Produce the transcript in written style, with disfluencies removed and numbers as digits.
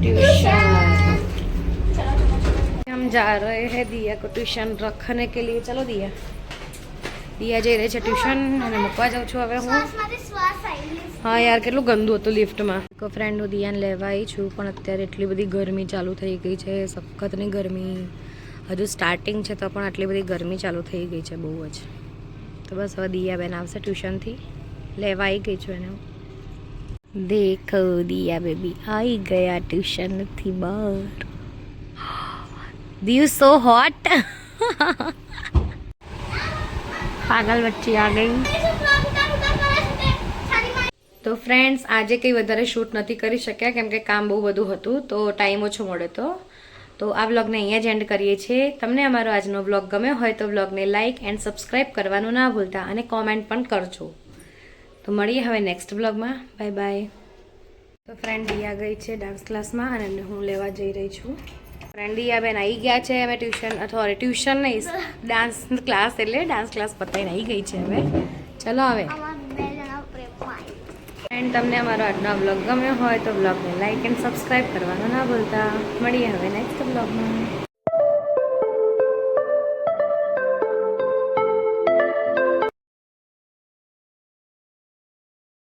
Tuition. हम जा रहे हैं दिया को ट्यूशन रखने के लिए। चलो दिया, दिया જઈ રહી છે ટ્યુશન અને મૂકવા જાઉં છું હવે હું। હા યાર કેટલું ગંદુ હતું લિફ્ટમાં। એક ફ્રેન્ડ હું દિયાને લેવા આવી છું પણ અત્યારે એટલી બધી ગરમી ચાલુ થઈ ગઈ છે, સખતની ગરમી। હજુ સ્ટાર્ટિંગ છે તો પણ આટલી બધી ગરમી ચાલુ થઈ ગઈ છે બહુ જ। તો બસ હવે દિયા બેન આવશે ટ્યુશનથી, લેવા આવી ગઈ છું એને। દેખો દિયા બેબી આવી ગયા ટ્યુશનથી બહાર। दियो सो हॉट। पागल बच्ची आ गई। तो फ्रेंड्स આજે કંઈ વધારે શૂટ નથી કરી શક્યા કેમ કે કામ બહુ બધું હતું તો ટાઈમ ઓછો મળ્યો તો આ વ્લોગને અહીંયા જ એન્ડ કરીએ છીએ। તમને અમારો આજનો વ્લોગ ગમ્યો હોય તો વ્લોગને લાઇક એન્ડ સબસ્ક્રાઇબ કરવાનું ના ભૂલતા અને કોમેન્ટ પણ કરજો। તો મળીએ હવે નેક્સ્ટ વ્લોગમાં। Bye bye. તો ફ્રેન્ડ દિયા ગઈ છે ડાન્સ ક્લાસમાં અને હું લેવા જઈ રહી છું। ફ્રેન્ડ દિયા બેન આવી ગયા છે। અમે ટ્યુશન અથવા ટ્યુશન નહીં ડાન્સ ક્લાસ એટલે ડાન્સ ક્લાસ પતાવીને આવી ગઈ છે હવે। ચલો હવે ફ્રેન્ડ તમને અમારો આજનો વ્લોગ ગમ્યો હોય તો વ્લોગને લાઇક એન્ડ સબસ્ક્રાઇબ કરવાનું ના ભૂલતા। મળીએ હવે નેક્સ્ટ વ્લોગમાં।